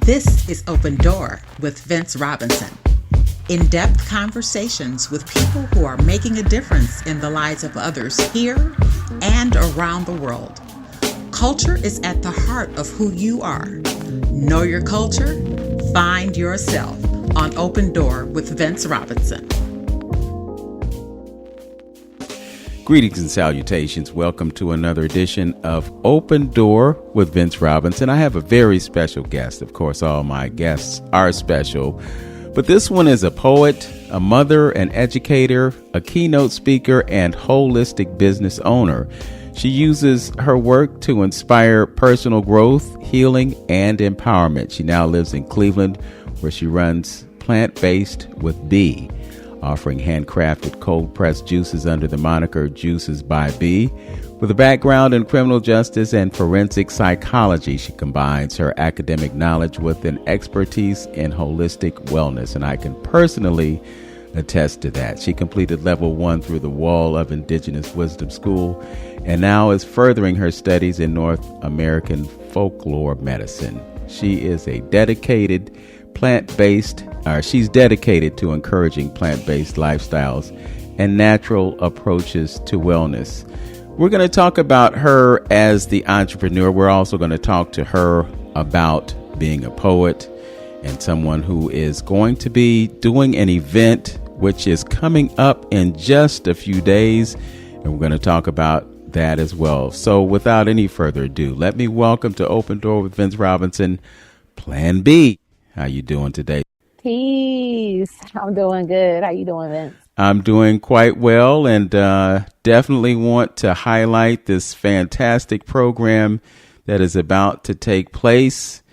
This is Open Door with Vince Robinson. In-depth conversations with people who are making a difference in the lives of others here and around the world. Culture is at the heart of who you are. Know your culture, find yourself on Open Door with Vince Robinson. Greetings and salutations. Welcome to another edition of Open Door with Vince Robinson. I have a very special guest. Of course, all my guests are special, but this one is a poet, a mother, an educator, a keynote speaker, and holistic business owner. She uses her work to inspire personal growth, healing, and empowerment. She now lives in Cleveland, where she runs Plant-Based with B, offering handcrafted cold-pressed juices under the moniker Juices by B. With a background in criminal justice and forensic psychology, she combines her academic knowledge with an expertise in holistic wellness, and I can personally attest to that. She completed level 1 through the Wall of Indigenous Wisdom School and now is furthering her studies in North American folklore medicine. She is a dedicated she's dedicated to encouraging plant-based lifestyles and natural approaches to wellness. We're going to talk about her as the entrepreneur. We're also going to talk to her about being a poet and someone who is going to be doing an event which is coming up in just a few days, and we're going to talk about that as well. So without any further ado, let me welcome to Open Door with Vince Robinson, Plan B. How you doing today? Peace. I'm doing good. How you doing, Vince? I'm doing quite well, and definitely want to highlight this fantastic program that is about to take place,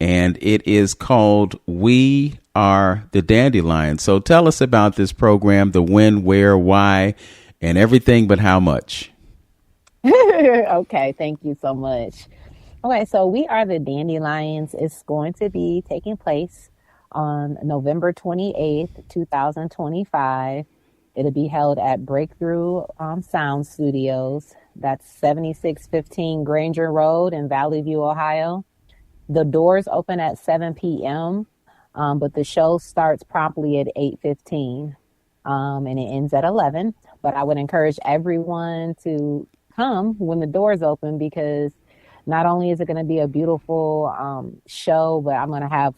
and it is called We Are the Dandelions. So tell us about this program, the when, where, why, and everything but how much. Okay, thank you so much. Okay, so We Are the Dandelions is going to be taking place on November 28th, 2025. It'll be held at Breakthrough Sound Studios. That's 7615 Granger Road in Valley View, Ohio. The doors open at 7 p.m., but the show starts promptly at 8:15, and it ends at 11. But I would encourage everyone to come when the doors open, because not only is it going to be a beautiful show, but I'm going to have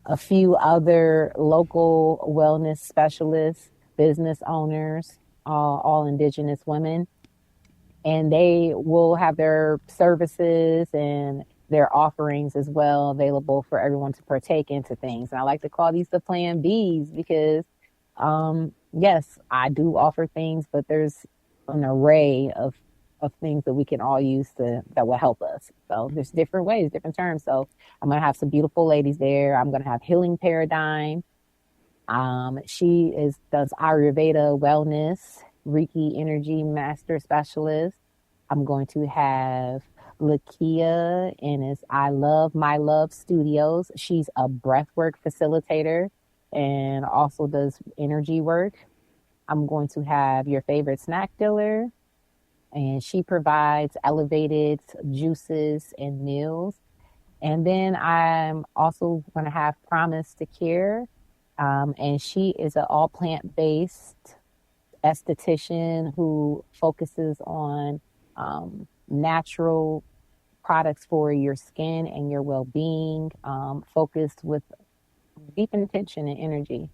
a few other local wellness specialists, business owners, all indigenous women, and they will have their services and their offerings as well available for everyone to partake into things. And I like to call these the Plan Bs because, yes, I do offer things, but there's an array of things that we can all use that will help us. So there's different ways, different terms. So I'm going to have some beautiful ladies there. I'm going to have Healing Paradigm. She does Ayurveda wellness, Reiki energy master specialist. I'm going to have Lakia, and it's I Love My Love Studios. She's a breathwork facilitator and also does energy work. I'm going to have Your Favorite Snack Dealer, and she provides elevated juices and meals. And then I'm also going to have Promise to Care, and she is an all plant-based esthetician who focuses on natural products for your skin and your well-being, focused with deep intention and energy.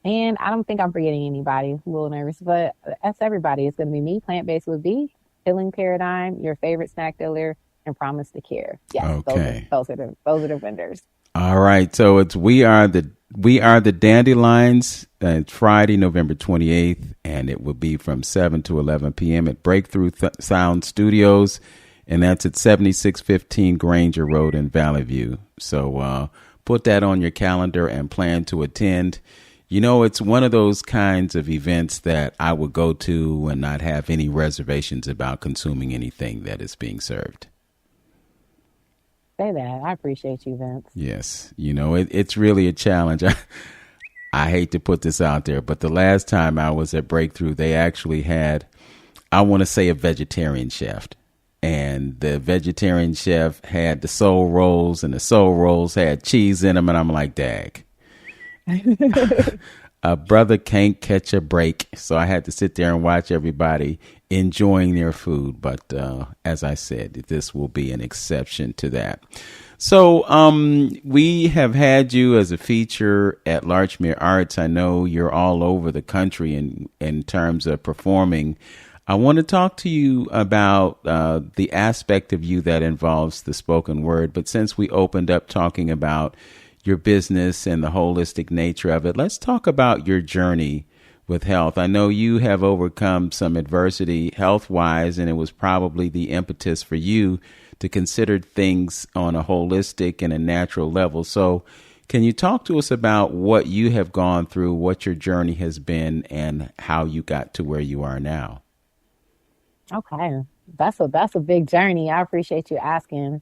And I don't think I'm forgetting anybody. I'm a little nervous, but that's everybody. It's going to be me, Plant-Based with B, Healing Paradigm, Your Favorite Snack Dealer, and Promise to Care. Yeah, okay. Those are the vendors. All right. So it's We Are the Dandelions. It's Friday, November 28th, and it will be from 7 to 11 p.m. at Breakthrough Sound Studios, and that's at 7615 Granger Road in Valley View. So put that on your calendar and plan to attend. You know, it's one of those kinds of events that I would go to and not have any reservations about consuming anything that is being served. Say that. I appreciate you, Vince. Yes. You know, it's really a challenge. I hate to put this out there, but the last time I was at Breakthrough, they actually had, I want to say, a vegetarian chef. and the vegetarian chef had the soul rolls, and the soul rolls had cheese in them, and I'm like, dag. A brother can't catch a break, so I had to sit there and watch everybody enjoying their food. But as I said, this will be an exception to that. So we have had you as a feature at Larchmere Arts. I know you're all over the country in terms of performing. I want to talk to you about the aspect of you that involves the spoken word. But since we opened up talking about your business and the holistic nature of it, let's talk about your journey with health. I know you have overcome some adversity health-wise, and it was probably the impetus for you to consider things on a holistic and a natural level. So can you talk to us about what you have gone through, what your journey has been, and how you got to where you are now? Okay. That's a big journey. I appreciate you asking.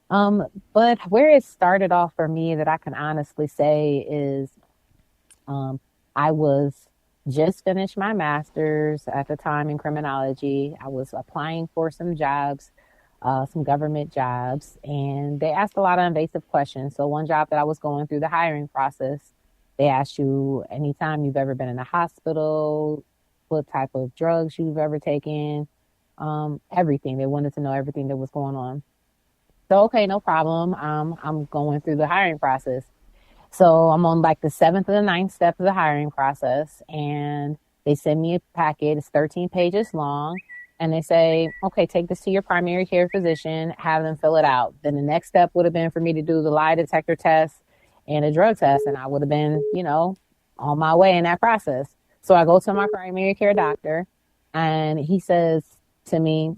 But where it started off for me that I can honestly say is, I was just finished my master's at the time in criminology. I was applying for some jobs, some government jobs, and they asked a lot of invasive questions. So one job that I was going through the hiring process, they asked you anytime you've ever been in the hospital, what type of drugs you've ever taken, everything. They wanted to know everything that was going on. So, okay, no problem. I'm going through the hiring process. So I'm on like the 7th or the 9th step of the hiring process, and they send me a packet. It's 13 pages long. And they say, okay, take this to your primary care physician, have them fill it out. Then the next step would have been for me to do the lie detector test and a drug test. And I would have been, on my way in that process. So I go to my primary care doctor, and he says to me,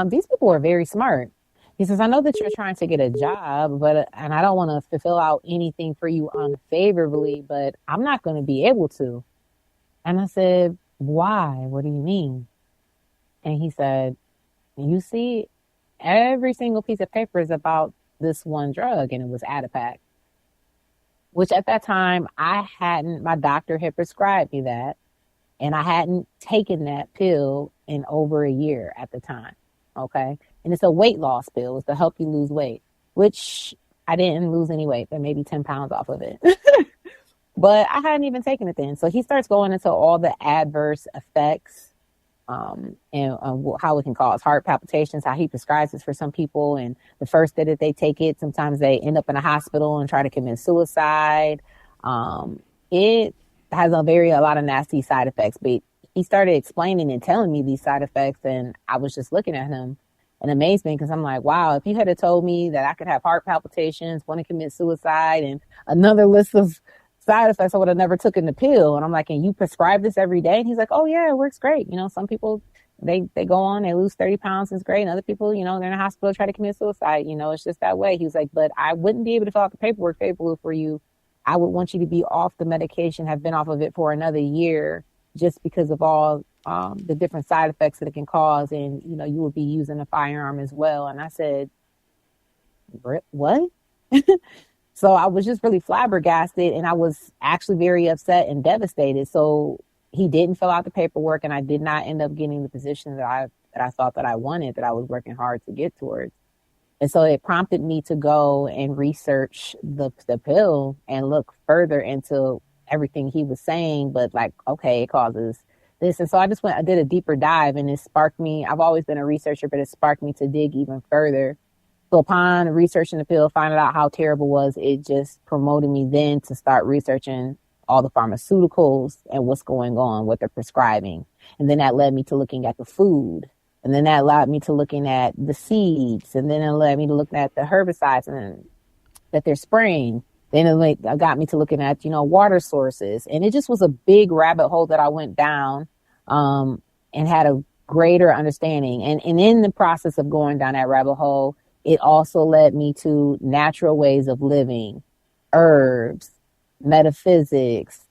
these people are very smart. He says, I know that you're trying to get a job, and I don't want to fill out anything for you unfavorably, but I'm not going to be able to. And I said, why? What do you mean? And he said, you see, every single piece of paper is about this one drug, and it was Adipac, which at that time my doctor had prescribed me that, and I hadn't taken that pill in over a year at the time. Okay. And it's a weight loss pill. It's to help you lose weight, which I didn't lose any weight, but maybe 10 pounds off of it. But I hadn't even taken it then. So he starts going into all the adverse effects, and how it can cause heart palpitations, how he prescribes this for some people. And the first day that they take it, sometimes they end up in a hospital and try to commit suicide. It has a lot of nasty side effects, but he started explaining and telling me these side effects, and I was just looking at him in amazement, because I'm like, wow, if you had told me that I could have heart palpitations, want to commit suicide, and another list of side effects, I would have never taken the pill. And I'm like, and you prescribe this every day? And he's like, oh yeah, it works great. Some people, they go on, they lose 30 pounds, it's great. And other people, they're in a hospital, try to commit suicide. It's just that way. He was like, but I wouldn't be able to fill out the paperwork favorably for you. I would want you to be off the medication, have been off of it for another year, just because of all the different side effects that it can cause. And, you would be using a firearm as well. And I said, what? So I was just really flabbergasted, and I was actually very upset and devastated. So he didn't fill out the paperwork, and I did not end up getting the position that I thought that I wanted, that I was working hard to get towards. And so it prompted me to go and research the pill and look further into everything he was saying, but like, okay, it causes this. And so I did a deeper dive, and it sparked me. I've always been a researcher, but it sparked me to dig even further. So upon researching the pill, finding out how terrible it was, it just promoted me then to start researching all the pharmaceuticals and what's going on, what they're prescribing. And then that led me to looking at the food. And then that allowed me to looking at the seeds. And then it led me to looking at the herbicides and that they're spraying. Then it got me to looking at, water sources. And it just was a big rabbit hole that I went down, and had a greater understanding. And in the process of going down that rabbit hole, it also led me to natural ways of living, herbs, metaphysics,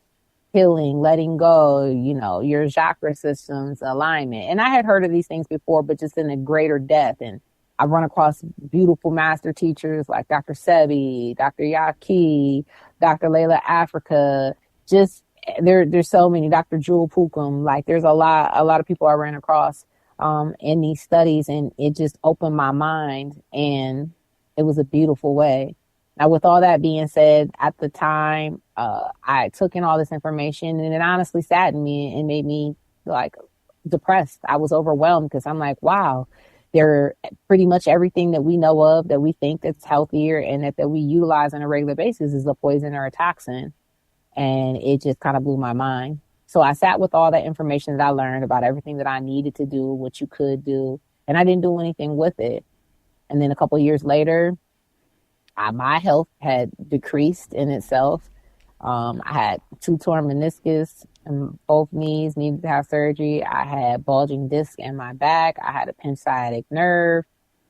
healing, letting go, your chakra systems, alignment. And I had heard of these things before, but just in a greater depth. And I've run across beautiful master teachers like Dr. Sebi, Dr. Yaki, Dr. Layla Africa. Just there's so many, Dr. Jewel Pukum. Like there's a lot of people I ran across in these studies, and it just opened my mind, and it was a beautiful way. Now, with all that being said, at the time, I took in all this information, and it honestly saddened me and made me like depressed. I was overwhelmed because I'm like, wow, they're pretty much everything that we know of that we think that's healthier and that we utilize on a regular basis is a poison or a toxin. And it just kind of blew my mind. So I sat with all that information that I learned about everything that I needed to do, what you could do, and I didn't do anything with it. And then a couple of years later, my health had decreased in itself. I had 2 torn meniscus in both knees, needed to have surgery. I had bulging disc in my back. I had a pinched sciatic nerve,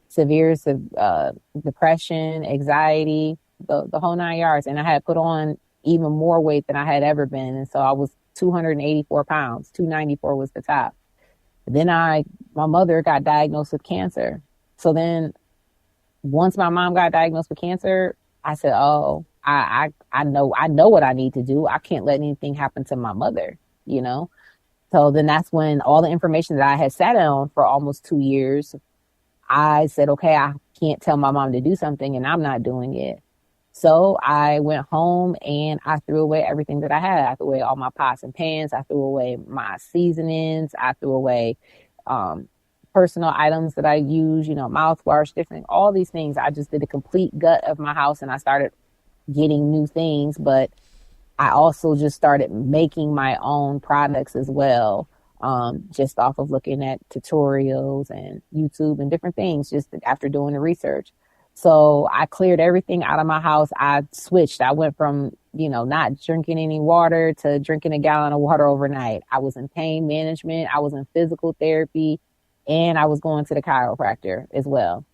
severe depression, anxiety, the whole 9 yards. And I had put on even more weight than I had ever been. And so I was 284 pounds, 294 was the top. Then my mother got diagnosed with cancer. So then once my mom got diagnosed with cancer, I said, oh, I know what I need to do. I can't let anything happen to my mother, you know? So then that's when all the information that I had sat on for almost 2 years, I said, okay, I can't tell my mom to do something and I'm not doing it. So I went home and I threw away everything that I had. I threw away all my pots and pans. I threw away my seasonings. I threw away personal items that I use, mouthwash, different, all these things. I just did a complete gut of my house and I started getting new things. But I also just started making my own products as well, just off of looking at tutorials and YouTube and different things just after doing the research. So I cleared everything out of my house. I switched. I went from, not drinking any water to drinking a gallon of water overnight. I was in pain management. I was in physical therapy, and I was going to the chiropractor as well.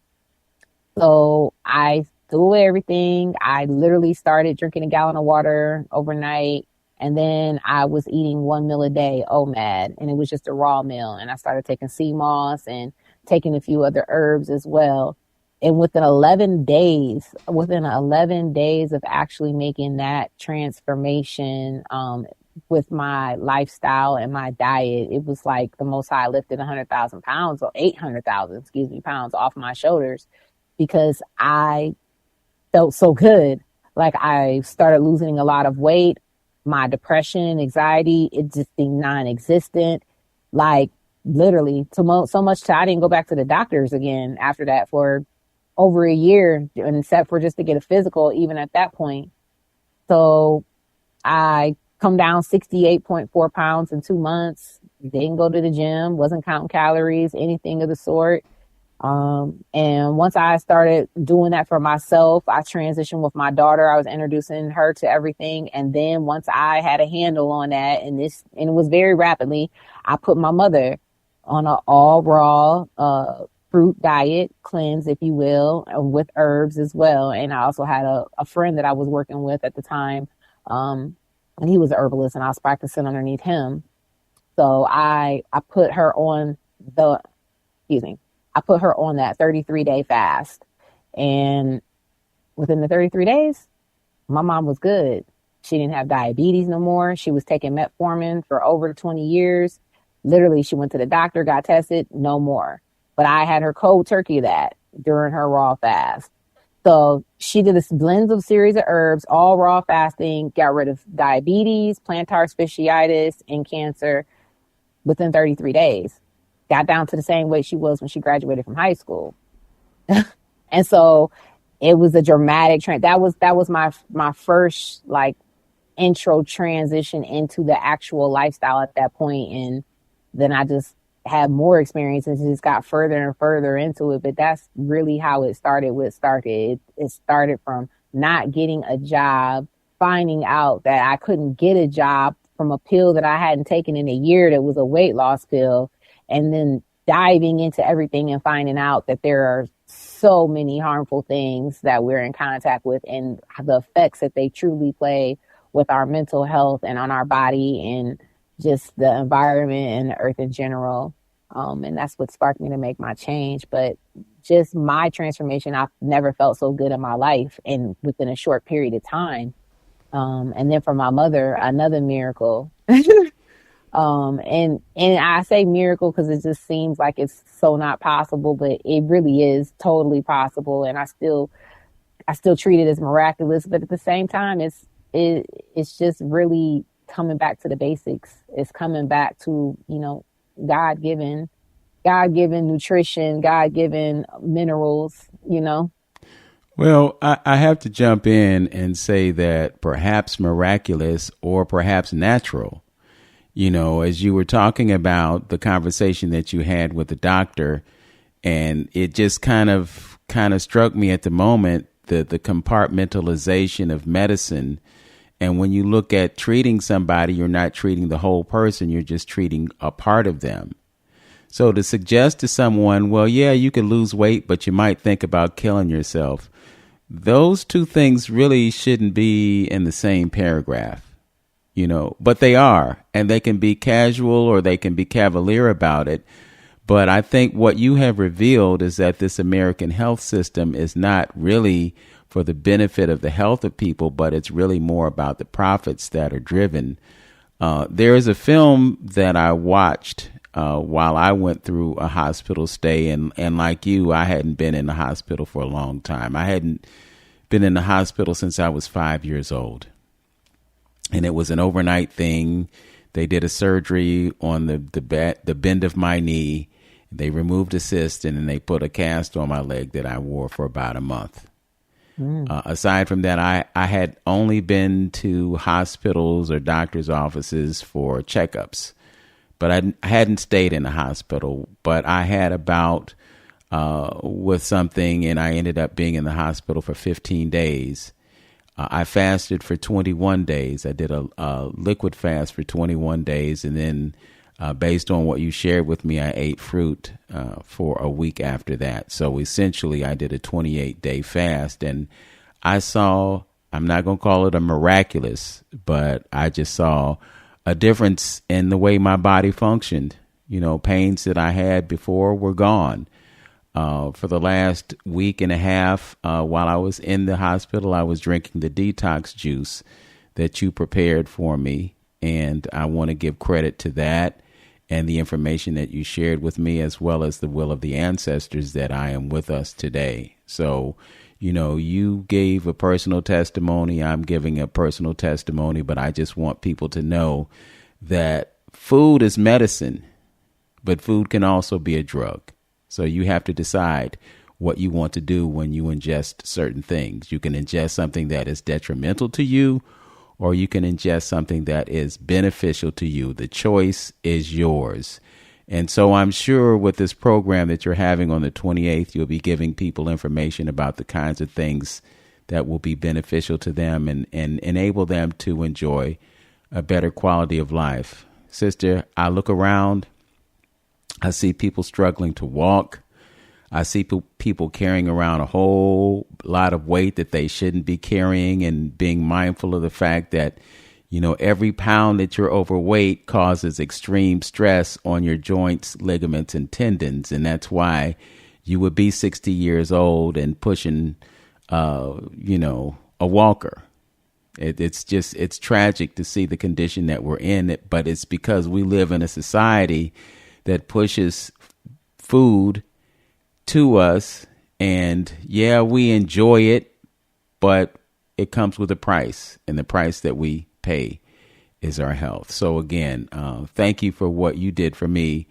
So I threw away everything. I literally started drinking a gallon of water overnight. And then I was eating 1 meal a day, OMAD, and it was just a raw meal. And I started taking sea moss and taking a few other herbs as well. And within 11 days of actually making that transformation with my lifestyle and my diet, it was like the most I lifted 100,000 pounds or 800,000, pounds off my shoulders because I felt so good. Like I started losing a lot of weight. My depression, anxiety, it just seemed non-existent. Like literally so much I didn't go back to the doctors again after that for over a year, and except for just to get a physical, even at that point. So I come down 68.4 pounds in 2 months. Didn't go to the gym, wasn't counting calories, anything of the sort. And once I started doing that for myself, I transitioned with my daughter. I was introducing her to everything. And then once I had a handle on that, and it was very rapidly, I put my mother on an all raw, fruit diet cleanse, if you will, with herbs as well. And I also had a friend that I was working with at the time. And he was an herbalist and I was practicing underneath him. So I put her on that 33-day fast. And within the 33 days, my mom was good. She didn't have diabetes no more. She was taking metformin for over 20 years. Literally, she went to the doctor, got tested, no more. But I had her cold turkey that during her raw fast. So she did a blend of series of herbs, all raw fasting, got rid of diabetes, plantar fasciitis, and cancer within 33 days. Got down to the same weight she was when she graduated from high school. And so it was a dramatic that was my first like intro transition into the actual lifestyle at that point. And then I just had more experience and just got further and further into it. But that's really how it started. It started from not getting a job, finding out that I couldn't get a job from a pill that I hadn't taken in a year that was a weight loss pill, and then diving into everything and finding out that there are so many harmful things that we're in contact with and the effects that they truly play with our mental health and on our body and just the environment and the earth in general. And that's what sparked me to make my change. But just my transformation, I've never felt so good in my life and within a short period of time. And then for my mother, another miracle. And I say miracle because it just seems like it's so not possible, but it really is totally possible. And I still treat it as miraculous, but at the same time, it's just really coming back to the basics. It's coming back to, God given, God given nutrition, God given minerals. Well, I have to jump in and say that perhaps miraculous or perhaps natural. As you were talking about the conversation that you had with the doctor, and it just kind of struck me at the moment the compartmentalization of medicine. And when you look at treating somebody, you're not treating the whole person, you're just treating a part of them. So to suggest to someone, well, yeah, you can lose weight, but you might think about killing yourself. Those two things really shouldn't be in the same paragraph, but they are, and they can be casual or they can be cavalier about it. But I think what you have revealed is that this American health system is not really for the benefit of the health of people, but it's really more about the profits that are driven. There is a film that I watched while I went through a hospital stay. And like you, I hadn't been in the hospital for a long time. I hadn't been in the hospital since I was 5 years old. And it was an overnight thing. They did a surgery on the bend of my knee. They removed a cyst, and then they put a cast on my leg that I wore for about a month. Aside from that, I had only been to hospitals or doctor's offices for checkups, but I hadn't stayed in the hospital. But I had a bout with something, and I ended up being in the hospital for 15 days. I fasted for 21 days. I did a liquid fast for 21 days, and then based on what you shared with me, I ate fruit for a week after that. So essentially, I did a 28-day fast, and I saw, I'm not going to call it a miraculous, but I just saw a difference in the way my body functioned. Pains that I had before were gone. For the last week and a half, while I was in the hospital, I was drinking the detox juice that you prepared for me. And I want to give credit to that and the information that you shared with me, as well as the will of the ancestors that I am with us today. So, you gave a personal testimony. I'm giving a personal testimony, but I just want people to know that food is medicine, but food can also be a drug. So you have to decide what you want to do when you ingest certain things. You can ingest something that is detrimental to you, or you can ingest something that is beneficial to you. The choice is yours. And so I'm sure with this program that you're having on the 28th, you'll be giving people information about the kinds of things that will be beneficial to them and enable them to enjoy a better quality of life. Sister, I look around. I see people struggling to walk. I see people carrying around a whole lot of weight that they shouldn't be carrying, and being mindful of the fact that, every pound that you're overweight causes extreme stress on your joints, ligaments, and tendons. And that's why you would be 60 years old and pushing, a walker. It's tragic to see the condition that we're in, but it's because we live in a society that pushes food to us, and yeah, we enjoy it, but it comes with a price, and the price that we pay is our health. So again, thank you for what you did for me,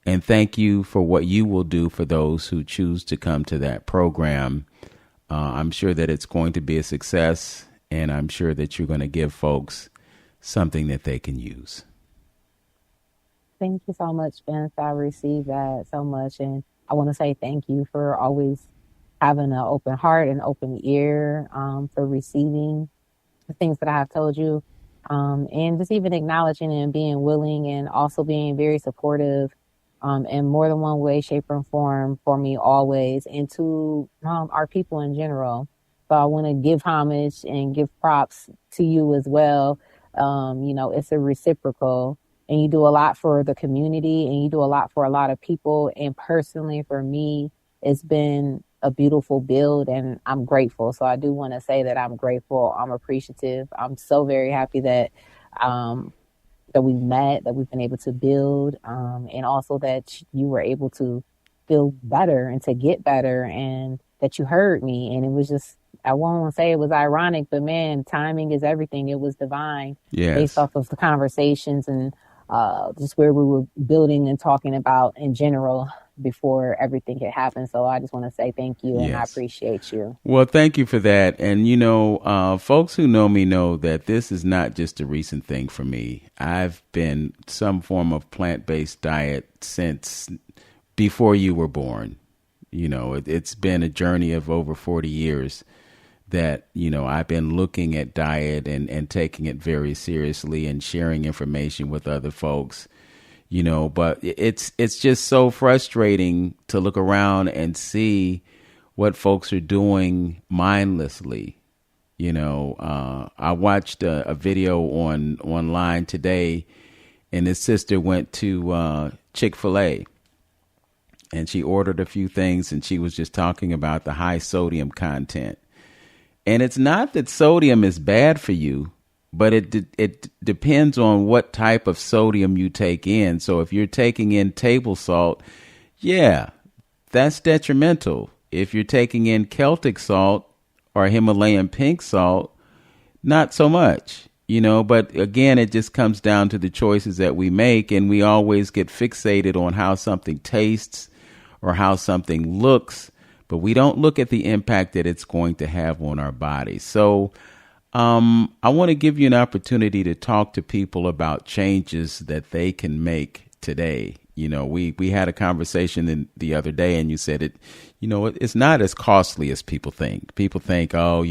and thank you for what you will do for those who choose to come to that program. I'm sure that it's going to be a success, and I'm sure that you're going to give folks something that they can use. Thank you so much, Vince. I received that so much. And I want to say thank you for always having an open heart and open ear for receiving the things that I have told you. And just even acknowledging and being willing, and also being very supportive in more than one way, shape, or form for me always, and to our people in general. So I want to give homage and give props to you as well. It's a reciprocal. And you do a lot for the community, and you do a lot for a lot of people. And personally, for me, it's been a beautiful build, and I'm grateful. So I do want to say that I'm grateful. I'm appreciative. I'm so very happy that that we met, that we've been able to build, and also that you were able to feel better and to get better, and that you heard me. And it was just, I won't say it was ironic, but man, timing is everything. It was divine based Yes. off of the conversations and just where we were building and talking about in general before everything had happened. So I just want to say thank you and I Yes. appreciate you. Well, thank you for that. And, folks who know me know that this is not just a recent thing for me. I've been some form of plant-based diet since before you were born. It's been a journey of over 40 years that, I've been looking at diet and taking it very seriously and sharing information with other folks. But it's just so frustrating to look around and see what folks are doing mindlessly. I watched a video online today, and his sister went to Chick-fil-A, and she ordered a few things, and she was just talking about the high sodium content. And it's not that sodium is bad for you, but it depends on what type of sodium you take in. So if you're taking in table salt, yeah, that's detrimental. If you're taking in Celtic salt or Himalayan pink salt, not so much, but again, it just comes down to the choices that we make, and we always get fixated on how something tastes or how something looks, but we don't look at the impact that it's going to have on our body. So I want to give you an opportunity to talk to people about changes that they can make today. We had a conversation the other day, and you said it's not as costly as people think. People think, oh,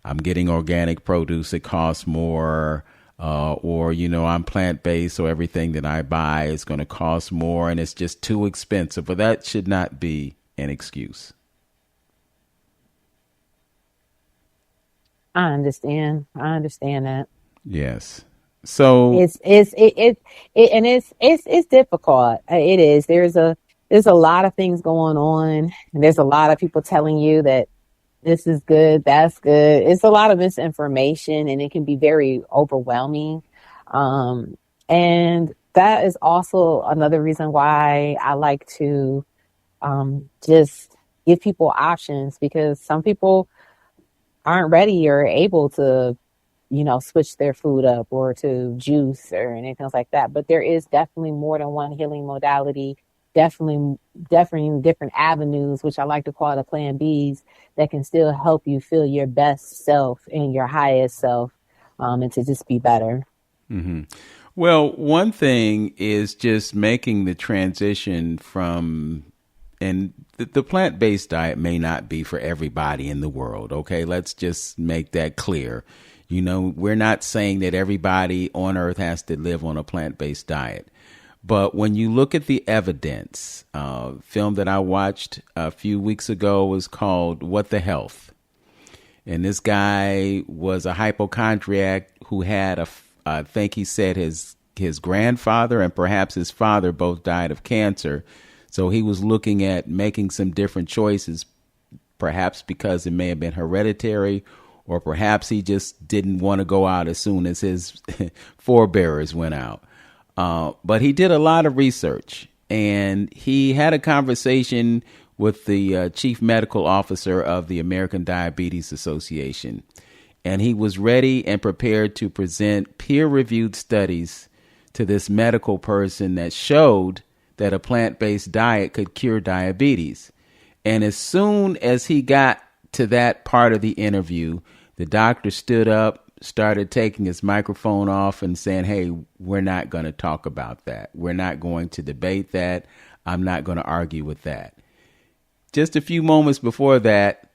I'm getting organic produce, it costs more, or I'm plant-based, so everything that I buy is going to cost more, and it's just too expensive. But that should not be an excuse. I understand that. Yes. So it's difficult. It is. There's a lot of things going on, and there's a lot of people telling you that this is good, that's good. It's a lot of misinformation, and it can be very overwhelming. And that is also another reason why I like to just give people options, because some people aren't ready or able to, switch their food up or to juice or anything like that. But there is definitely more than one healing modality, definitely different avenues, which I like to call the plan Bs, that can still help you feel your best self and your highest self, and to just be better. Mm-hmm. Well, one thing is just making the transition from, and the plant-based diet may not be for everybody in the world. Okay, let's just make that clear. We're not saying that everybody on earth has to live on a plant-based diet. But when you look at the evidence, film that I watched a few weeks ago was called What the Health. And this guy was a hypochondriac who had I think he said his grandfather and perhaps his father both died of cancer. So he was looking at making some different choices, perhaps because it may have been hereditary, or perhaps he just didn't want to go out as soon as his forebears went out. But he did a lot of research, and he had a conversation with the chief medical officer of the American Diabetes Association. And he was ready and prepared to present peer-reviewed studies to this medical person that showed that a plant-based diet could cure diabetes. And as soon as he got to that part of the interview, the doctor stood up, started taking his microphone off and saying, hey, we're not going to talk about that. We're not going to debate that. I'm not going to argue with that. Just a few moments before that,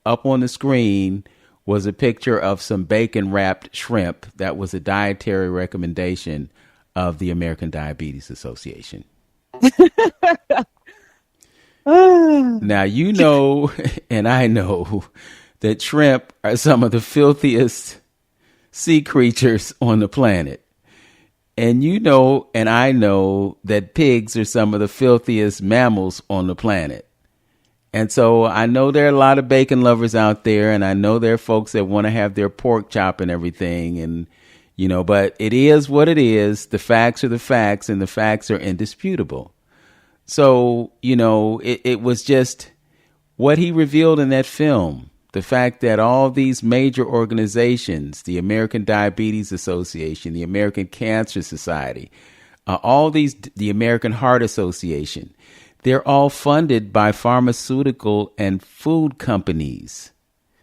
up on the screen was a picture of some bacon-wrapped shrimp. That was a dietary recommendation of the American Diabetes Association. Now, and I know that shrimp are some of the filthiest sea creatures on the planet. And and I know that pigs are some of the filthiest mammals on the planet. And so I know there are a lot of bacon lovers out there, and I know there are folks that want to have their pork chop and everything. And, But it is what it is. The facts are the facts, and the facts are indisputable. So, it was just what he revealed in that film. The fact that all these major organizations, the American Diabetes Association, the American Cancer Society, the American Heart Association, they're all funded by pharmaceutical and food companies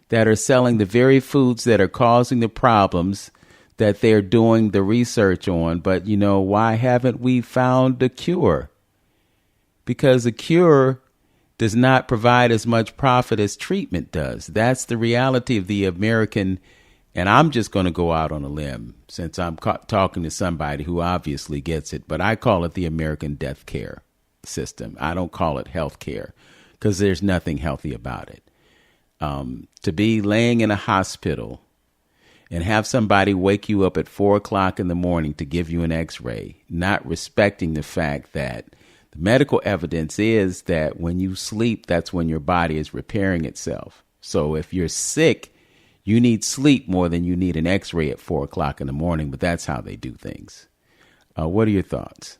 that are selling the very foods that are causing the problems that they're doing the research on. But, why haven't we found a cure? Because a cure does not provide as much profit as treatment does. That's the reality of the American, and I'm just going to go out on a limb since I'm talking to somebody who obviously gets it, but I call it the American death care system. I don't call it health care because there's nothing healthy about it. To be laying in a hospital and have somebody wake you up at 4:00 in the morning to give you an x-ray, not respecting the fact that the medical evidence is that when you sleep, that's when your body is repairing itself. So if you're sick, you need sleep more than you need an x-ray at 4:00 in the morning, but that's how they do things. What are your thoughts?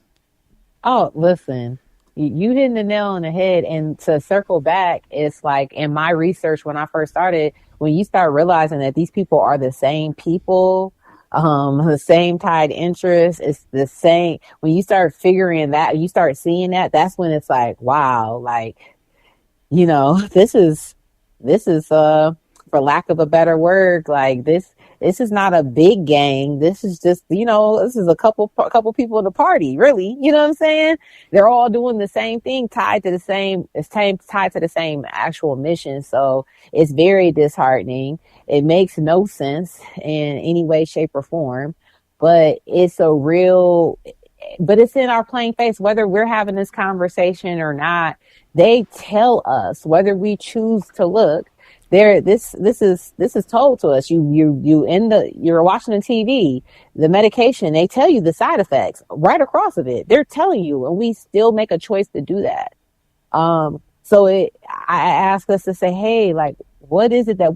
Oh, listen, you hitting the nail on the head. And to circle back, it's like in my research when I first started, when you start realizing that these people are the same people, the same tied interests, it's the same. When you start figuring that, you start seeing that, that's when it's like, wow, like, this is, for lack of a better word, like this is not a big gang. This is just, this is a couple people in the party, really. You know what I'm saying? They're all doing the same thing, tied to the same actual mission. So it's very disheartening. It makes no sense in any way, shape, or form, but it's in our plain face, whether we're having this conversation or not. They tell us whether we choose to look. This is told to us. You're watching the TV, the medication, they tell you the side effects right across of it. They're telling you, and we still make a choice to do that. I ask us to say, hey, like, what is it that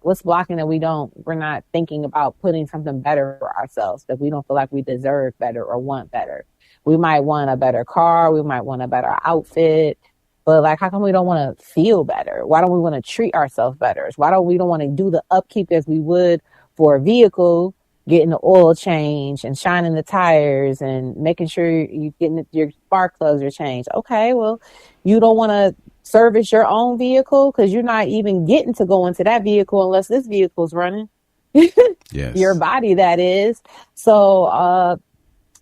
what's blocking that we're not thinking about putting something better for ourselves, that we don't feel like we deserve better or want better. We might want a better car. We might want a better outfit. But like, how come we don't want to feel better? Why don't we want to treat ourselves better? Why don't we want to do the upkeep as we would for a vehicle, getting the oil change and shining the tires and making sure you're getting your spark plugs are changed? Okay, well, you don't want to service your own vehicle because you're not even getting to go into that vehicle unless this vehicle's running. Yes. Your body, that is. So,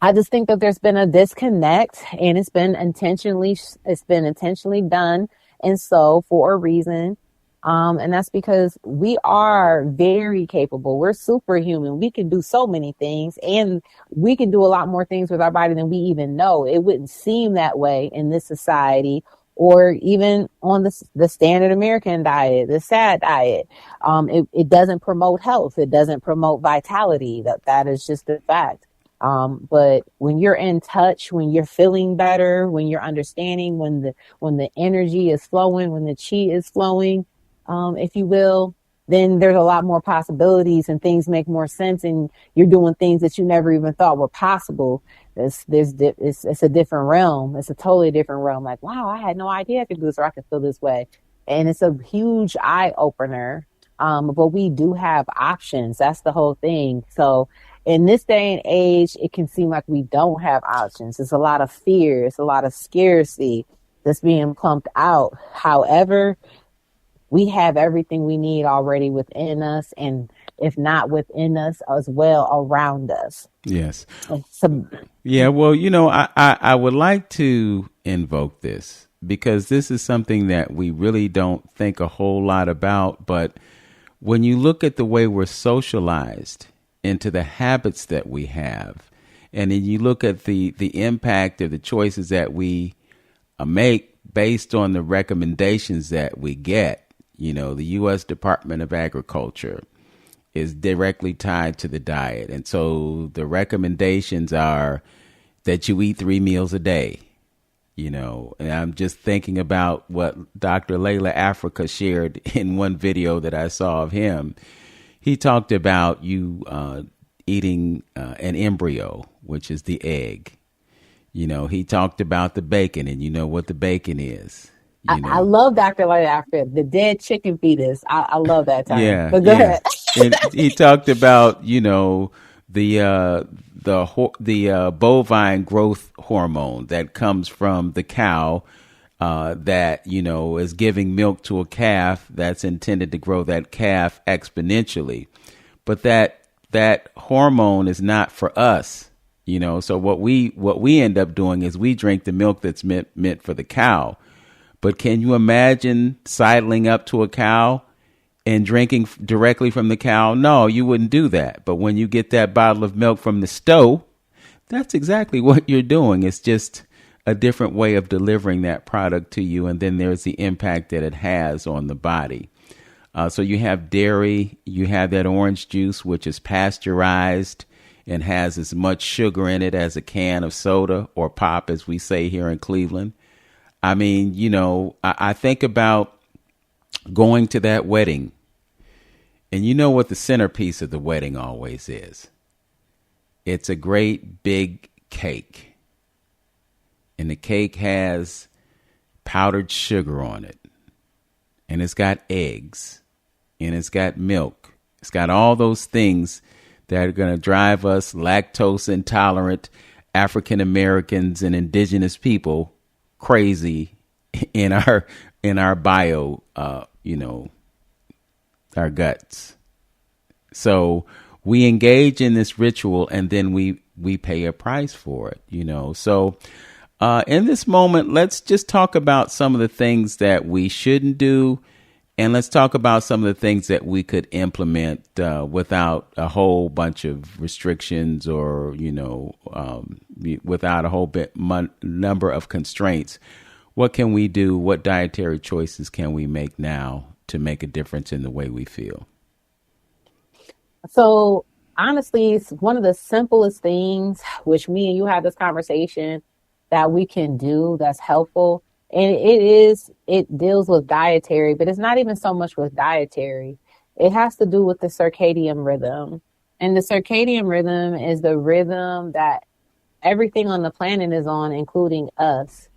I just think that there's been a disconnect, and it's been intentionally done. And so for a reason. And that's because we are very capable. We're superhuman. We can do so many things, and we can do a lot more things with our body than we even know. It wouldn't seem that way in this society, or even on the standard American diet, the SAD diet. It doesn't promote health. It doesn't promote vitality. That is just a fact. But when you're in touch, when you're feeling better, when you're understanding, when the energy is flowing, when the chi is flowing, if you will, then there's a lot more possibilities and things make more sense, and you're doing things that you never even thought were possible. It's a different realm. It's a totally different realm. Like, wow, I had no idea I could do this, or I could feel this way. And it's a huge eye opener. But we do have options. That's the whole thing. So in this day and age, it can seem like we don't have options. There's a lot of fear. It's a lot of scarcity that's being pumped out. However, we have everything we need already within us, and if not within us, as well around us. Yes. Yeah, well, I would like to invoke this because this is something that we really don't think a whole lot about. But when you look at the way we're socialized into the habits that we have, and then you look at the impact of the choices that we make based on the recommendations that we get. The U.S. Department of Agriculture is directly tied to the diet. And so the recommendations are that you eat 3 meals a day, and I'm just thinking about what Dr. Layla Africa shared in one video that I saw of him. He talked about you eating an embryo, which is the egg. He talked about the bacon, and you know what the bacon is. I love Dr. Lloyd after the dead chicken fetus. I love that term. Yeah, But go yeah. ahead. And he talked about, the bovine growth hormone that comes from the cow, that is giving milk to a calf that's intended to grow that calf exponentially. But that hormone is not for us. So what we end up doing is we drink the milk that's meant for the cow. But can you imagine sidling up to a cow and drinking directly from the cow? No, you wouldn't do that. But when you get that bottle of milk from the stove, that's exactly what you're doing. It's just a different way of delivering that product to you. And then there's the impact that it has on the body. So you have dairy, you have that orange juice, which is pasteurized and has as much sugar in it as a can of soda or pop, as we say here in Cleveland. I mean, I think about going to that wedding, and you know what the centerpiece of the wedding always is. It's a great big cake, and the cake has powdered sugar on it, and it's got eggs, and it's got milk. It's got all those things that are going to drive us lactose intolerant African Americans and indigenous people crazy in our bio, our guts. So we engage in this ritual, and then we pay a price for it, So in this moment, let's just talk about some of the things that we shouldn't do, and let's talk about some of the things that we could implement without a whole bunch of restrictions, or without a whole number of constraints. What can we do? What dietary choices can we make now to make a difference in the way we feel? So honestly, it's one of the simplest things, which me and you had this conversation, that we can do that's helpful. And it deals with dietary, but it's not even so much with dietary. It has to do with the circadian rhythm. And the circadian rhythm is the rhythm that everything on the planet is on, including us.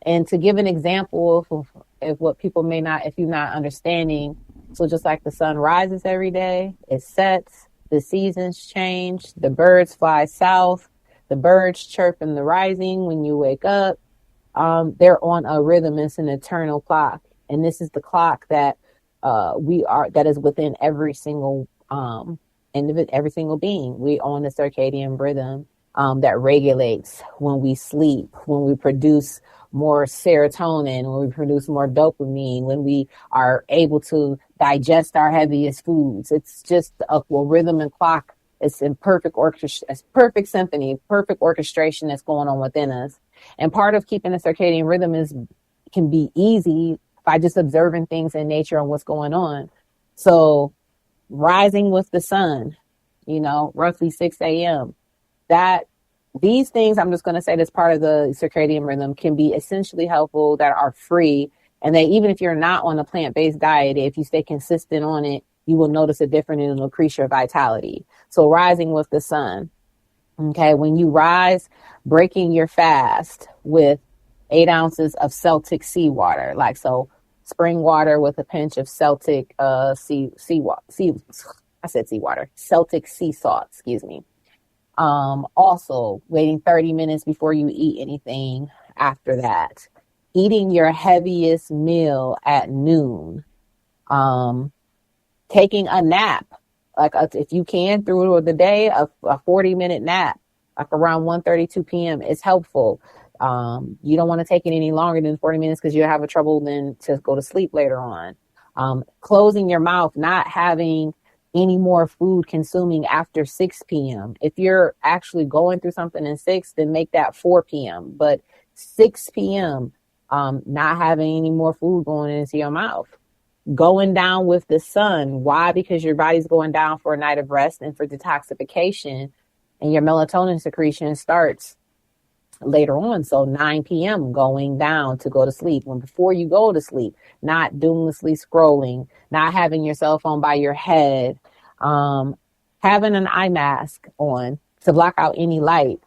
And to give an example of what people may not, if you're not understanding, so just like the sun rises every day, it sets, the seasons change, the birds fly south, the birds chirp in the rising when you wake up. They're on a rhythm. It's an eternal clock. And this is the clock that that is within every single every single being. We on the circadian rhythm that regulates when we sleep, when we produce more serotonin, when we produce more dopamine, when we are able to digest our heaviest foods. It's just a rhythm and clock. It's in perfect it's perfect symphony, perfect orchestration that's going on within us. And part of keeping a circadian rhythm can be easy by just observing things in nature and what's going on. So rising with the sun, roughly 6 a.m. These things, I'm just going to say, that's part of the circadian rhythm, can be essentially helpful, that are free. And that even if you're not on a plant-based diet, if you stay consistent on it, you will notice a difference and it'll increase your vitality. So rising with the sun. Okay. When you rise, breaking your fast with 8 ounces of Celtic seawater, spring water with a pinch of Celtic, Celtic sea salt, excuse me. Also waiting 30 minutes before you eat anything after that. Eating your heaviest meal at noon. Taking a nap, if you can, through the day, a 40-minute nap, around 1:32 p.m. is helpful. You don't want to take it any longer than 40 minutes because you'll have trouble then to go to sleep later on. Closing your mouth, not having any more food consuming after 6 p.m. If you're actually going through something in 6, then make that 4 p.m. But 6 p.m., not having any more food going into your mouth. Going down with the sun. Why? Because your body's going down for a night of rest and for detoxification, and your melatonin secretion starts later on. So 9 p.m. going down to go to sleep. When before you go to sleep, not doomlessly scrolling, not having your cell phone by your head, having an eye mask on to block out any light.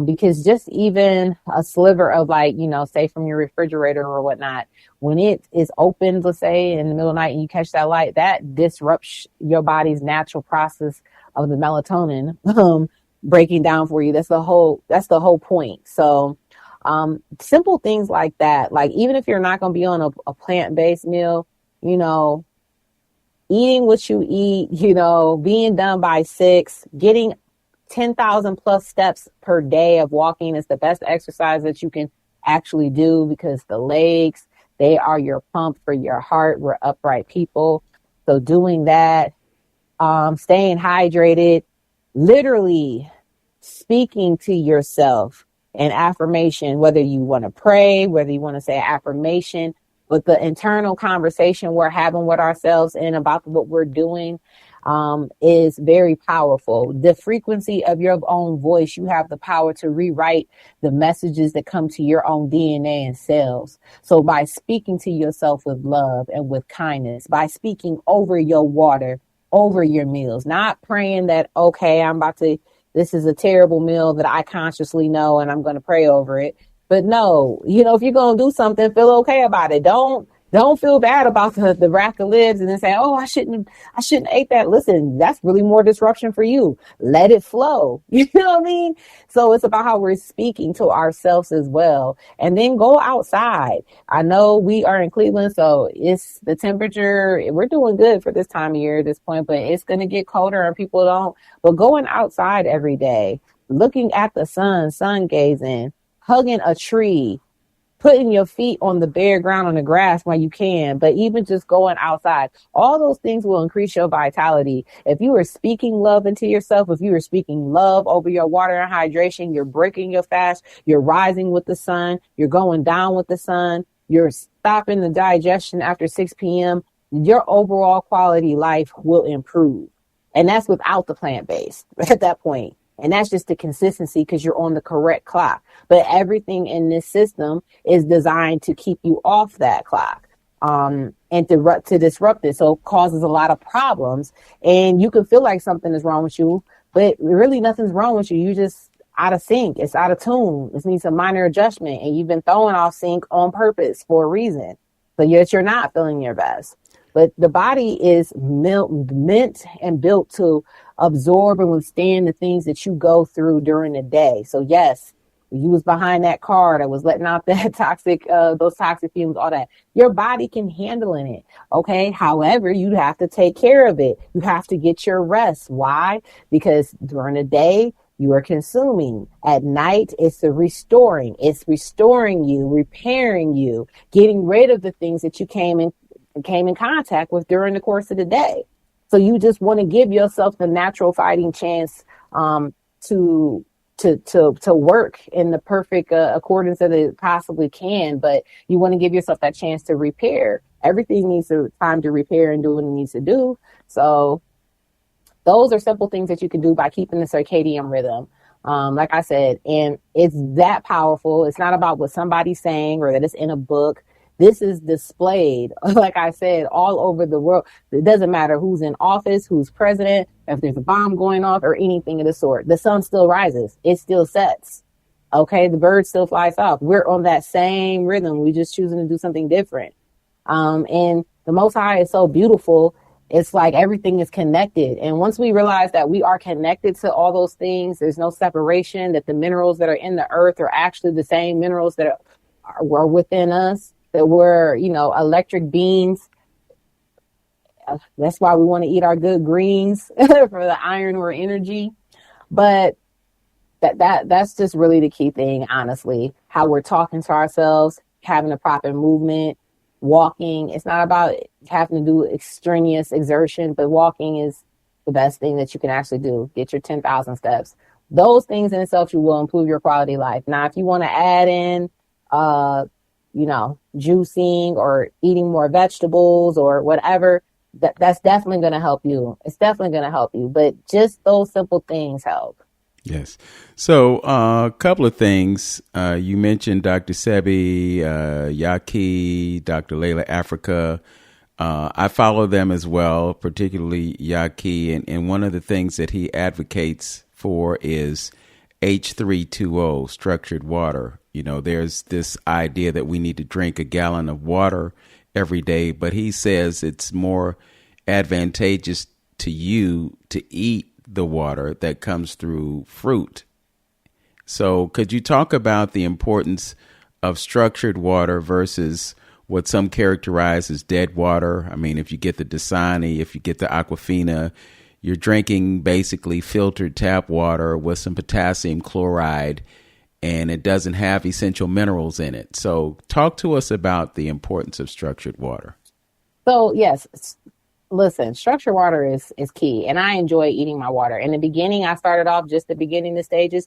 Because just even a sliver of light, say from your refrigerator or whatnot, when it is open, let's say in the middle of the night and you catch that light, that disrupts your body's natural process of the melatonin breaking down for you. That's the whole point. So simple things like that, like even if you're not going to be on a plant-based meal, eating what you eat, being done by 6, getting 10,000 plus steps per day of walking is the best exercise that you can actually do, because the legs, they are your pump for your heart. We're upright people. So doing that, staying hydrated, literally speaking to yourself an affirmation, whether you want to pray, whether you want to say affirmation, but the internal conversation we're having with ourselves and about what we're doing is very powerful. The frequency of your own voice, you have the power to rewrite the messages that come to your own DNA and cells. So by speaking to yourself with love and with kindness, by speaking over your water, over your meals, not praying that, okay, this is a terrible meal that I consciously know and I'm going to pray over it. But no, if you're going to do something, feel okay about it. Don't feel bad about the rack of ribs and then say, oh, I shouldn't ate that. Listen, that's really more disruption for you. Let it flow. You know what I mean? So it's about how we're speaking to ourselves as well. And then go outside. I know we are in Cleveland, so it's the temperature. We're doing good for this time of year at this point, but it's going to get colder and people don't. But going outside every day, looking at the sun gazing, hugging a tree, putting your feet on the bare ground on the grass when you can, but even just going outside, all those things will increase your vitality. If you are speaking love into yourself, if you are speaking love over your water and hydration, you're breaking your fast, you're rising with the sun, you're going down with the sun, you're stopping the digestion after 6 p.m., your overall quality life will improve. And that's without the plant-based at that point. And that's just the consistency because you're on the correct clock. But everything in this system is designed to keep you off that clock and to disrupt it. So it causes a lot of problems. And you can feel like something is wrong with you, but really nothing's wrong with you. You just out of sync. It's out of tune. It needs a minor adjustment. And you've been throwing off sync on purpose for a reason. So yet you're not feeling your best. But the body is meant and built to absorb and withstand the things that you go through during the day. So yes, you was behind that car that was letting out that those toxic fumes, all that. Your body can handle it. Okay. However, you have to take care of it. You have to get your rest. Why? Because during the day, you are consuming. At night, it's restoring. It's restoring you, repairing you, getting rid of the things that you came in contact with during the course of the day. So you just want to give yourself the natural fighting chance to work in the perfect accordance that it possibly can. But you want to give yourself that chance to repair. Everything needs time to repair and do what it needs to do. So those are simple things that you can do by keeping the circadian rhythm. Like I said, and it's that powerful. It's not about what somebody's saying or that it's in a book. This is displayed, like I said, all over the world. It doesn't matter who's in office, who's president, if there's a bomb going off or anything of the sort. The sun still rises. It still sets. Okay. The bird still flies off. We're on that same rhythm. We're just choosing to do something different. And the Most High is so beautiful. It's like everything is connected. And once we realize that we are connected to all those things, there's no separation, that the minerals that are in the earth are actually the same minerals that are within us. That we're, electric beings. That's why we want to eat our good greens for the iron or energy. But that's just really the key thing, honestly. How we're talking to ourselves, having a proper movement, walking. It's not about having to do extraneous exertion, but walking is the best thing that you can actually do. Get your 10,000 steps. Those things in itself, you will improve your quality of life. Now, if you want to add in, juicing or eating more vegetables or whatever, that's definitely going to help you. It's definitely going to help you, but just those simple things help. Yes. So a couple of things. You mentioned Dr. Sebi, Yaki, Dr. Layla Africa. I follow them as well, particularly Yaki. And one of the things that he advocates for is H320, structured water. You know, there's this idea that we need to drink a gallon of water every day, but he says it's more advantageous to you to eat the water that comes through fruit. So could you talk about the importance of structured water versus what some characterize as dead water? I mean, if you get the Dasani, if you get the Aquafina, you're drinking basically filtered tap water with some potassium chloride, and it doesn't have essential minerals in it. So talk to us about the importance of structured water. So yes, listen, structured water is key, and I enjoy eating my water. In the beginning, I started off just the beginning, the stages.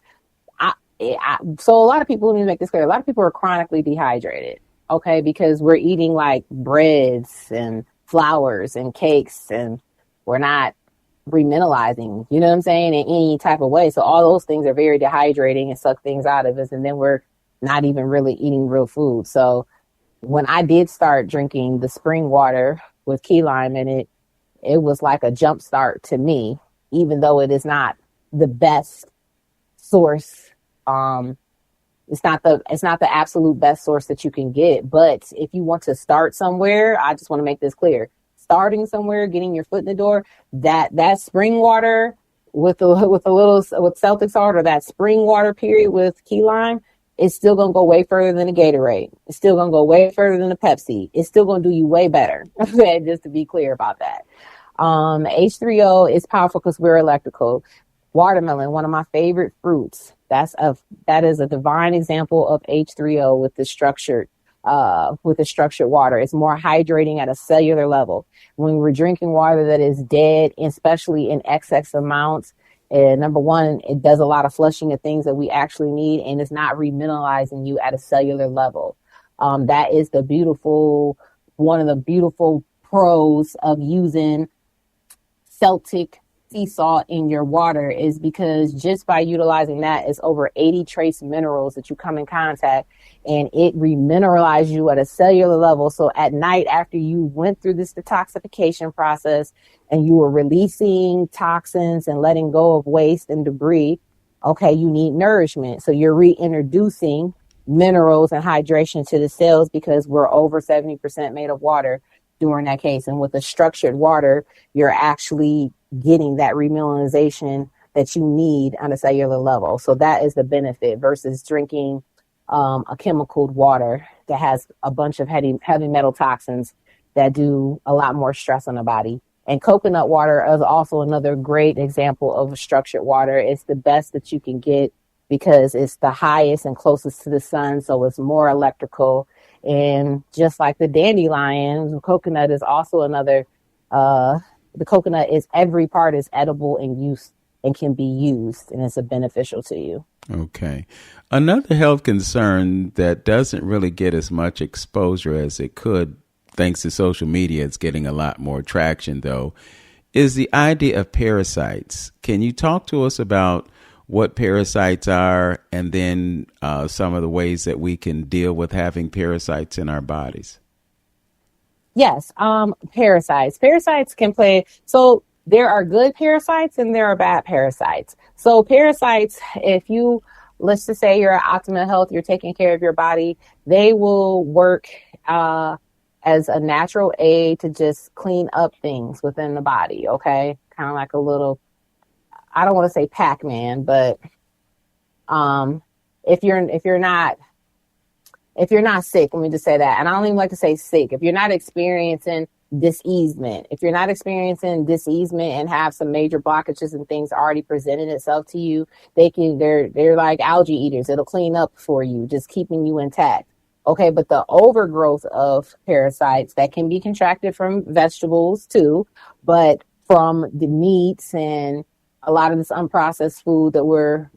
So a lot of people, let me make this clear, a lot of people are chronically dehydrated, okay, because we're eating like breads and flours and cakes, and we're not remineralizing, you know what I'm saying, in any type of way. So all those things are very dehydrating and suck things out of us, and then we're not even really eating real food. So when I did start drinking the spring water with key lime in it, it was like a jump start to me, even though it is not the best source. It's not the absolute best source that you can get. But if you want to start somewhere, I just want to make this clear. Starting somewhere, getting your foot in the door, that spring water with Celtic salt, or that spring water period with key lime, it's still going to go way further than a Gatorade. It's still going to go way further than a Pepsi. It's still going to do you way better. Okay, just to be clear about that. H3O is powerful because we're electrical. Watermelon, one of my favorite fruits. That is a divine example of H3O with the structured water. It's more hydrating at a cellular level. When we're drinking water that is dead, especially in excess amounts, number one, it does a lot of flushing of things that we actually need, and it's not remineralizing you at a cellular level. That is one of the beautiful pros of using Celtic sea salt in your water, is because just by utilizing that, it's over 80 trace minerals that you come in contact, and it remineralizes you at a cellular level. So at night, after you went through this detoxification process and you were releasing toxins and letting go of waste and debris, okay, you need nourishment. So you're reintroducing minerals and hydration to the cells, because we're over 70% made of water during that case. And with the structured water, you're actually getting that remineralization that you need on a cellular level. So that is the benefit versus drinking a chemical water that has a bunch of heavy metal toxins that do a lot more stress on the body. And coconut water is also another great example of structured water. It's the best that you can get because it's the highest and closest to the sun, so it's more electrical. And just like the dandelions, coconut is also another. The coconut is, every part is edible and used and can be used, and it's beneficial to you. Okay. Another health concern that doesn't really get as much exposure as it could, thanks to social media, it's getting a lot more traction though, is the idea of parasites. Can you talk to us about what parasites are, and then some of the ways that we can deal with having parasites in our bodies? Yes, parasites. Parasites can play. So there are good parasites and there are bad parasites. So parasites, let's just say you're at optimal health, you're taking care of your body, they will work as a natural aid to just clean up things within the body. Okay, kind of like a little, I don't want to say Pac-Man, but if you're not sick, let me just say that. And I don't even like to say sick. If you're not experiencing diseasement and have some major blockages and things already presented itself to you, they're like algae eaters. It'll clean up for you, just keeping you intact. Okay. But the overgrowth of parasites that can be contracted from vegetables too, but from the meats and a lot of this unprocessed food that we're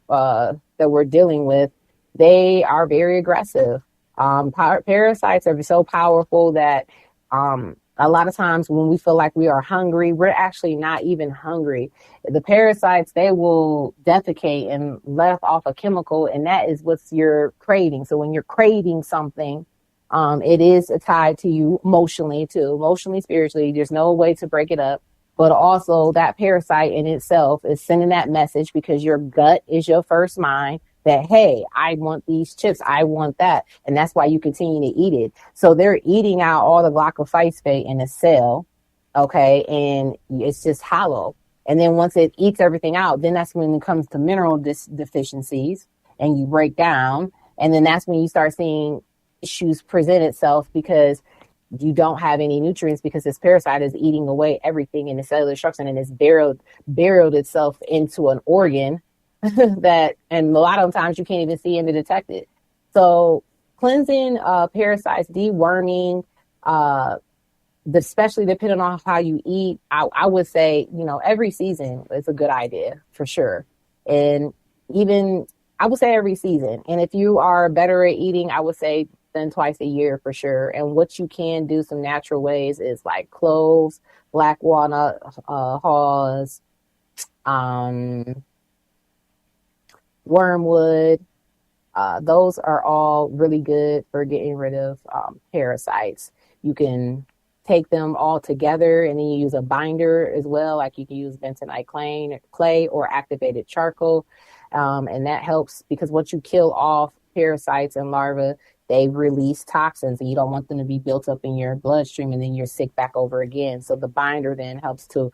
dealing with, they are very aggressive. Parasites are so powerful that a lot of times when we feel like we are hungry, we're actually not even hungry. The parasites, they will defecate and let off a chemical, and that is what you're craving. So when you're craving something, It is tied to you emotionally too, emotionally, spiritually. There's no way to break it up. But also that parasite in itself is sending that message because your gut is your first mind that, hey, I want these chips. I want that. And that's why you continue to eat it. So they're eating out all the glycophosphate in the cell. Okay. And it's just hollow. And then once it eats everything out, then that's when it comes to mineral deficiencies and you break down. And then that's when you start seeing issues present itself because you don't have any nutrients because this parasite is eating away everything in the cellular structure and it's buried itself into an organ that, and a lot of times you can't even see and detect it. So cleansing parasites, deworming, especially depending on how you eat, I would say, every season is a good idea for sure. And even I would say every season. And if you are better at eating, I would say then twice a year for sure. And what you can do some natural ways is like cloves, black walnut, haws, wormwood. Those are all really good for getting rid of parasites. You can take them all together and then you use a binder as well. Like you can use bentonite clay or activated charcoal. And that helps because once you kill off parasites and larvae, they release toxins and you don't want them to be built up in your bloodstream and then you're sick back over again. So the binder then helps to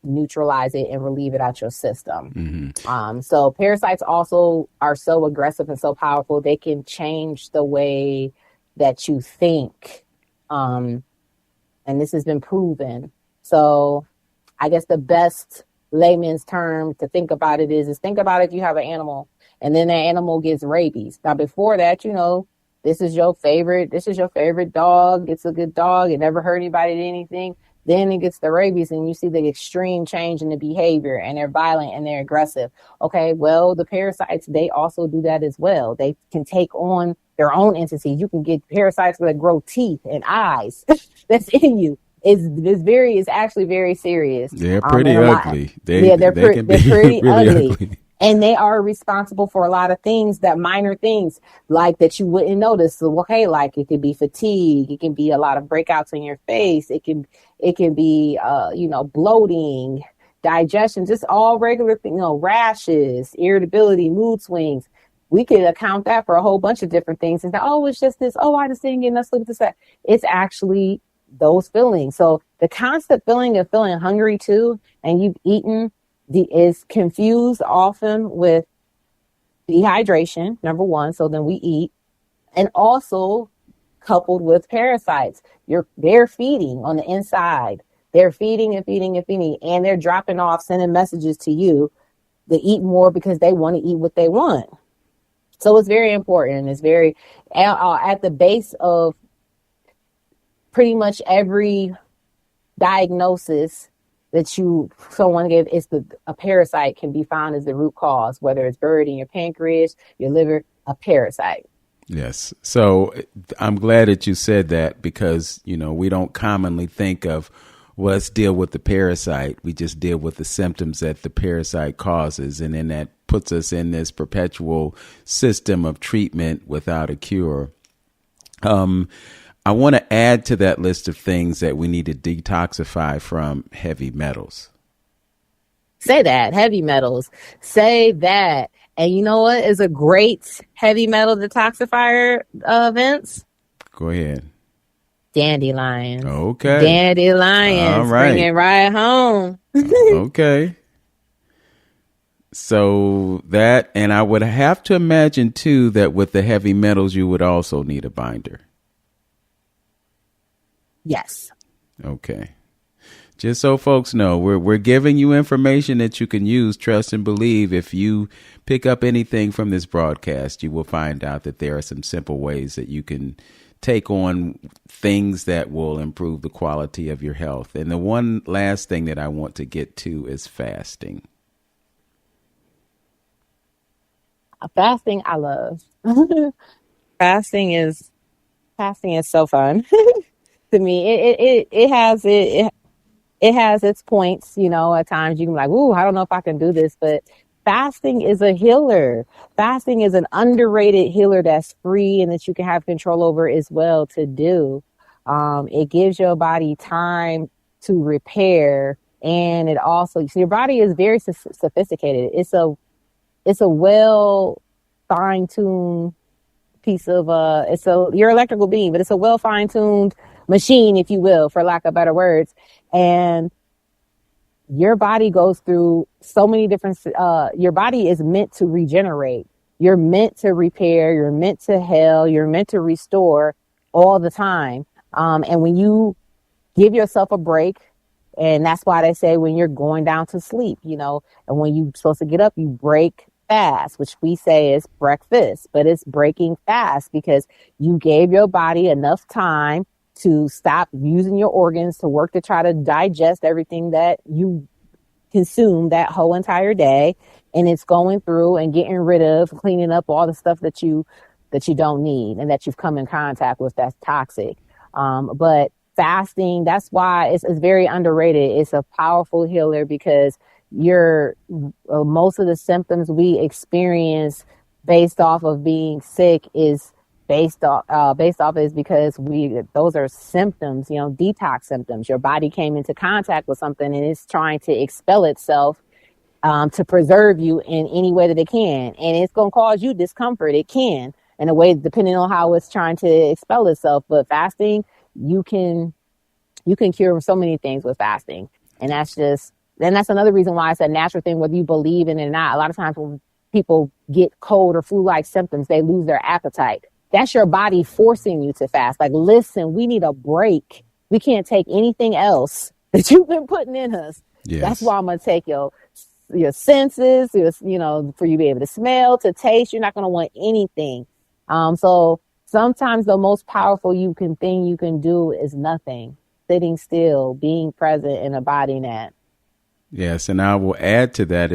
neutralize it and relieve it out your system. Mm-hmm. So parasites also are so aggressive and so powerful. They can change the way that you think. And this has been proven. So I guess the best layman's term to think about it is think about if you have an animal and then that animal gets rabies. Now before that, this is your favorite dog. It's a good dog. It never hurt anybody to anything. Then it gets the rabies and you see the extreme change in the behavior and they're violent and they're aggressive. Okay, well, the parasites, they also do that as well. They can take on their own entities. You can get parasites that grow teeth and eyes that's in you. It's actually very serious. They're pretty ugly. They're pretty ugly. And they are responsible for a lot of things, that minor things like that you wouldn't notice. So, okay, like it could be fatigue. It can be a lot of breakouts in your face. It can be, bloating, digestion, just all regular things, rashes, irritability, mood swings. We could account that for a whole bunch of different things. And it's just this. Oh, I just didn't get enough sleep. That. It's actually those feelings. So the constant feeling of feeling hungry too, and you've eaten is confused often with dehydration, number one. So then we eat, and also coupled with parasites. They're feeding on the inside. They're feeding and feeding and feeding, and they're dropping off, sending messages to you to eat more because they want to eat what they want. So it's very important. It's very at the base of pretty much every diagnosis that someone gave is a parasite can be found as the root cause, whether it's buried in your pancreas, your liver, a parasite. Yes. So I'm glad that you said that because, we don't commonly think of, well, let's deal with the parasite. We just deal with the symptoms that the parasite causes. And then that puts us in this perpetual system of treatment without a cure. I want to add to that list of things that we need to detoxify from heavy metals. Say that, heavy metals. Say that. And you know what is a great heavy metal detoxifier, Vince? Go ahead. Dandelions. Okay. Dandelions. All right. Bring it right home. Okay. So that, and I would have to imagine too that with the heavy metals, you would also need a binder. Yes. Okay. Just so folks know, we're giving you information that you can use, trust and believe. If you pick up anything from this broadcast, you will find out that there are some simple ways that you can take on things that will improve the quality of your health. And the one last thing that I want to get to is fasting. Fasting, I love. Fasting is so fun. To me, it has its points. At times you can be like, "Ooh, I don't know if I can do this," but fasting is a healer. Fasting is an underrated healer that's free and that you can have control over as well to do. It gives your body time to repair, and it also, so your body is very sophisticated. It's a well fine-tuned piece of you're an electrical being, but it's a well fine-tuned machine, if you will, for lack of better words. And your body goes through so many different, your body is meant to regenerate. You're meant to repair. You're meant to heal. You're meant to restore all the time. And when you give yourself a break, and that's why they say when you're going down to sleep, and when you're supposed to get up, you break fast, which we say is breakfast, but it's breaking fast because you gave your body enough time to stop using your organs to work to try to digest everything that you consume that whole entire day. And it's going through and getting rid of, cleaning up all the stuff that you don't need and that you've come in contact with that's toxic. But fasting, that's why it's very underrated. It's a powerful healer because most of the symptoms we experience based off of being sick is based off is because those are symptoms, detox symptoms. Your body came into contact with something and it's trying to expel itself to preserve you in any way that it can. And it's going to cause you discomfort. It can, in a way, depending on how it's trying to expel itself. But fasting, you can cure so many things with fasting. And that's another reason why it's a natural thing, whether you believe in it or not. A lot of times when people get cold or flu-like symptoms, they lose their appetite. That's your body forcing you to fast. Like, listen, we need a break. We can't take anything else that you've been putting in us. Yes. That's why I'm going to take your senses, for you to be able to smell, to taste. You're not going to want anything. So sometimes the most powerful thing you can do is nothing. Sitting still, being present, and abiding that. Yes, and I will add to that,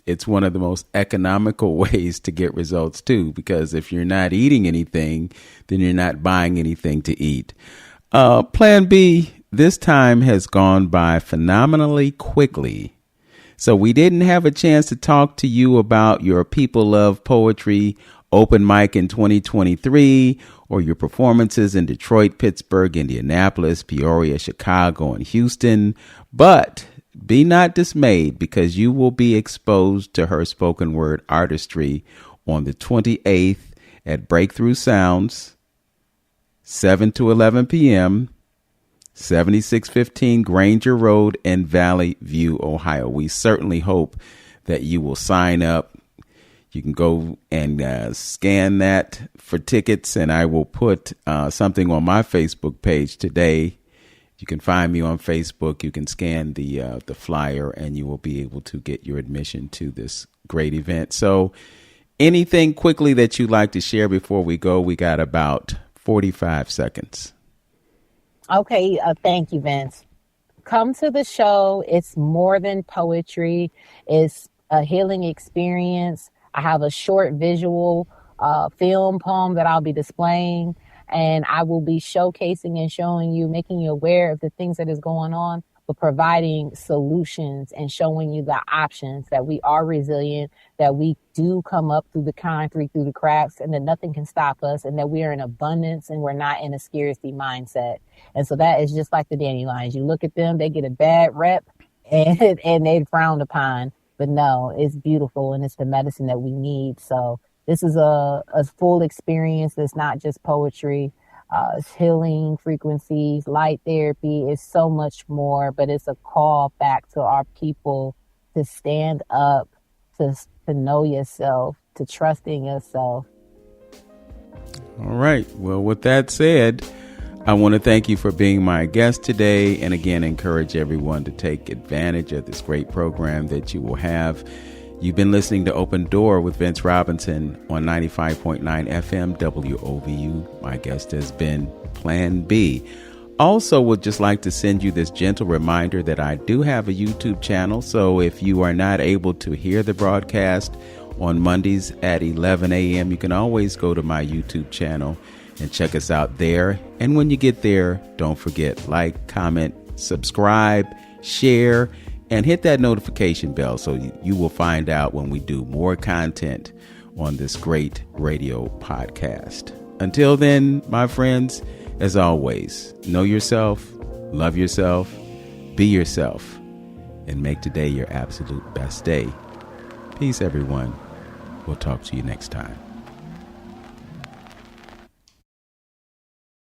it's one of the most economical ways to get results too, because if you're not eating anything, then you're not buying anything to eat. Plan B, this time has gone by phenomenally quickly. So we didn't have a chance to talk to you about your People Love Poetry open mic in 2023 or your performances in Detroit, Pittsburgh, Indianapolis, Peoria, Chicago, and Houston. But be not dismayed, because you will be exposed to her spoken word artistry on the 28th at Breakthrough Sounds, 7 to 11 p.m., 7615 Granger Road in Valley View, Ohio. We certainly hope that you will sign up. You can go and scan that for tickets, and I will put something on my Facebook page today. You can find me on Facebook. You can scan the flyer, and you will be able to get your admission to this great event. So anything quickly that you'd like to share before we go? We got about 45 seconds. Okay. Thank you, Vince. Come to the show. It's more than poetry. It's a healing experience. I have a short visual film poem that I'll be displaying, and I will be showcasing and showing you, making you aware of the things that is going on, but providing solutions and showing you the options, that we are resilient, that we do come up through the concrete, through the cracks, and that nothing can stop us, and that we are in abundance and we're not in a scarcity mindset. And so that is just like the dandelions. You look at them, they get a bad rep and they're frowned upon. But no, it's beautiful, and it's the medicine that we need. So this is a full experience. It's not just poetry. It's healing frequencies, light therapy. It's so much more, but it's a call back to our people to stand up, to know yourself, to trust in yourself. All right. Well, with that said, I want to thank you for being my guest today, and again, encourage everyone to take advantage of this great program that you will have. You've been listening to Open Door with Vince Robinson on 95.9 FM WOVU. My guest has been Plan B. Also, would just like to send you this gentle reminder that I do have a YouTube channel. So if you are not able to hear the broadcast on Mondays at 11 a.m., you can always go to my YouTube channel and check us out there. And when you get there, don't forget, like, comment, subscribe, share, and hit that notification bell so you will find out when we do more content on this great radio podcast. Until then, my friends, as always, know yourself, love yourself, be yourself, and make today your absolute best day. Peace, everyone. We'll talk to you next time.